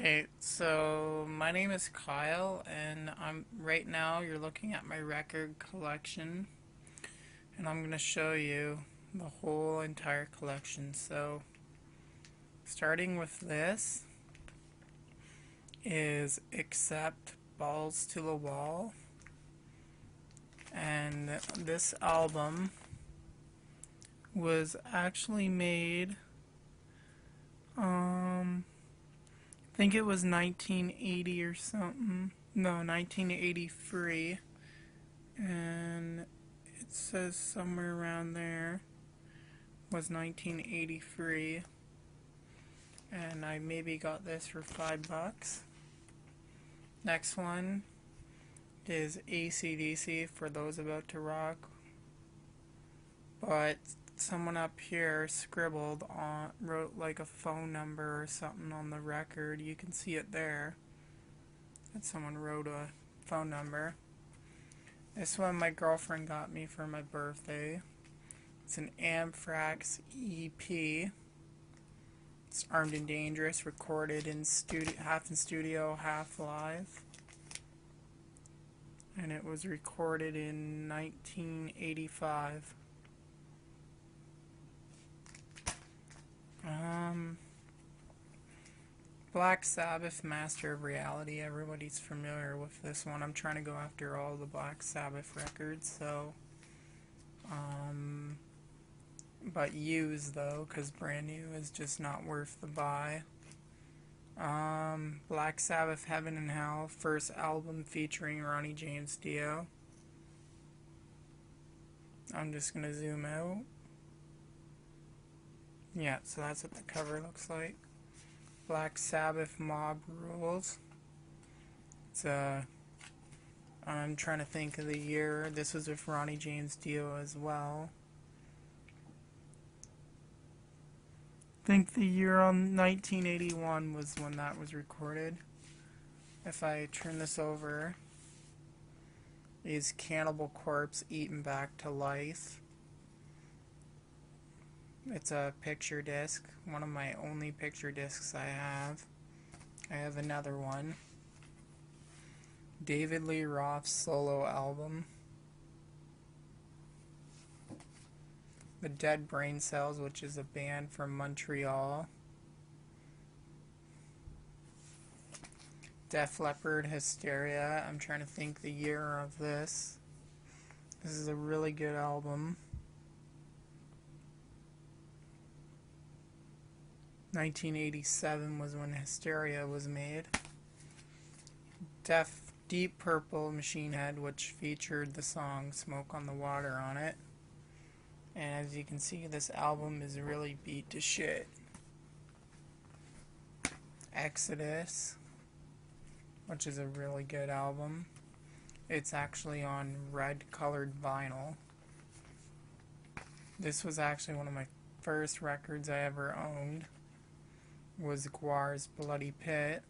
Alright, so my name is Kyle, and right now you're looking at my record collection, and I'm going to show you the whole entire collection. So, starting with this is Accept Balls to the Wall, and this album was actually made, I think it was 1980 or something. No, 1983. And it says somewhere around there was 1983. And I maybe got this for $5. Next one is AC/DC, For Those About to Rock. But someone up here wrote like a phone number or something on the record. You can see it there. That someone wrote a phone number. This one my girlfriend got me for my birthday. It's an Anthrax EP. It's Armed and Dangerous, recorded in half in studio, half live. And it was recorded in 1985. Black Sabbath, Master of Reality. Everybody's familiar with this one. I'm trying to go after all the Black Sabbath records, so but used though, because brand new is just not worth the buy. Black Sabbath, Heaven and Hell, first album featuring Ronnie James Dio. I'm just gonna zoom out. Yeah, so that's what the cover looks like. Black Sabbath, Mob Rules. It's I'm trying to think of the year. This was with Ronnie James Dio as well. I think the year on 1981 was when that was recorded. If I turn this over, is Cannibal Corpse, Eaten Back to Life. It's a picture disc, one of my only picture discs I have. I have another one. David Lee Roth's solo album. The Dead Brain Cells, which is a band from Montreal. Def Leppard, Hysteria. I'm trying to think the year of this. This is a really good album. 1987 was when Hysteria was made. Deep Purple, Machine Head, which featured the song Smoke on the Water on it. And as you can see, this album is really beat to shit. Exodus, which is a really good album. It's actually on red colored vinyl. This was actually one of my first records I ever owned. Was Guar's Bloody Pit.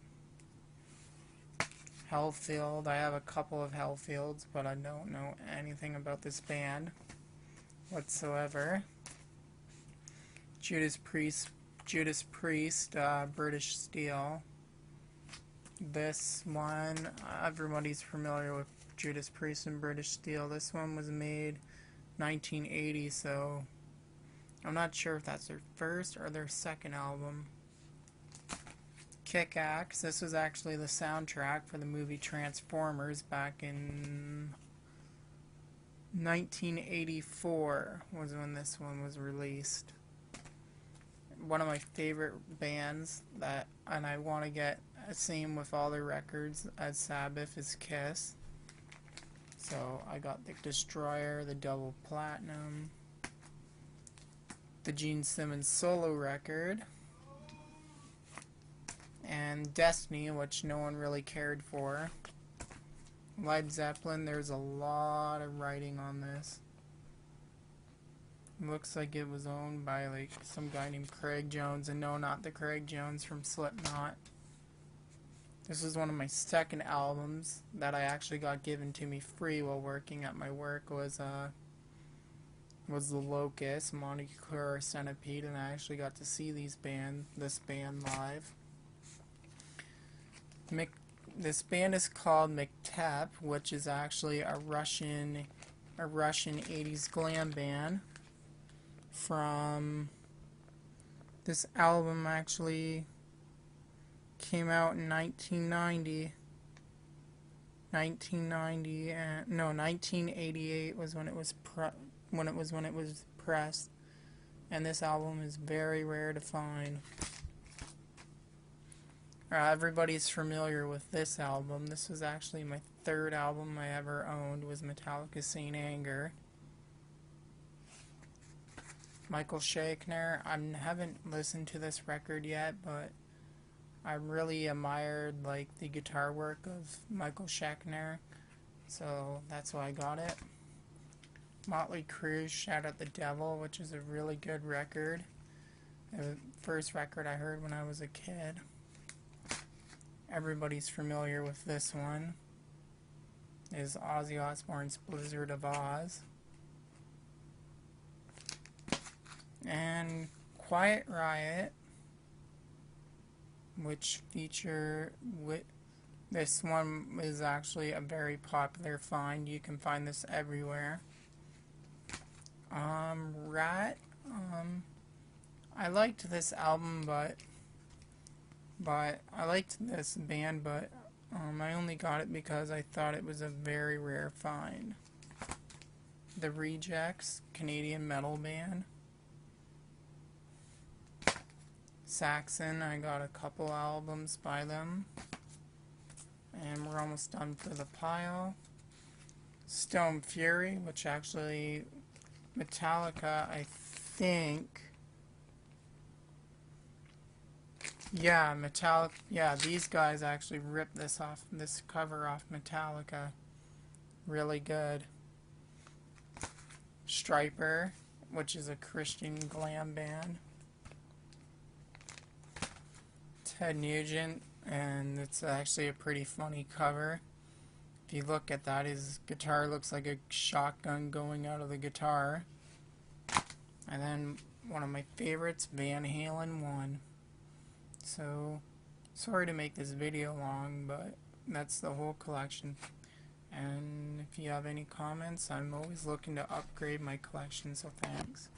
Hellfield. I have a couple of Hellfields, but I don't know anything about this band whatsoever. Judas Priest, British Steel. This one, everybody's familiar with Judas Priest and British Steel. This one was made 1980, so I'm not sure if that's their first or their second album. Kick-Axe. This was actually the soundtrack for the movie Transformers back in 1984 was when this one was released. One of my favorite bands and I want to get same with all their records as Sabbath, is Kiss. So I got the Destroyer, the Double Platinum, the Gene Simmons solo record, and Destiny, which no one really cared for. Led Zeppelin, there's a lot of writing on this. Looks like it was owned by like some guy named Craig Jones, and no, not the Craig Jones from Slipknot. This is one of my second albums that I actually got given to me free while working at my work. Was The Locust, Monte Cure, Centipede, and I actually got to see this band live. This band is called Mektep, which is actually a Russian 80s glam band. From this album actually came out in 1990. 1988 was when it was pressed, and this album is very rare to find. Everybody's familiar with this album. This was actually my third album I ever owned, was Metallica's Saint Anger. Michael Schaechner. I haven't listened to this record yet, but I really admired like the guitar work of Michael Schaechner, so that's why I got it. Motley Crue, Shout at the Devil, which is a really good record. The first record I heard when I was a kid. Everybody's familiar with this one. Is Ozzy Osbourne's Blizzard of Oz. And Quiet Riot, which this one is actually a very popular find. You can find this everywhere. Rat, I liked this album, but I liked this band, but I only got it because I thought it was a very rare find. The Rejects, Canadian metal band. Saxon, I got a couple albums by them. And we're almost done for the pile. Stone Fury, which actually Metallica, I think. Yeah, Metallica. Yeah, these guys actually ripped this cover off Metallica. Really good. Striper, which is a Christian glam band. Ted Nugent, and it's actually a pretty funny cover. If you look at that, his guitar looks like a shotgun going out of the guitar. And then one of my favorites, Van Halen 1. So, sorry to make this video long, but that's the whole collection. And if you have any comments, I'm always looking to upgrade my collection, so thanks.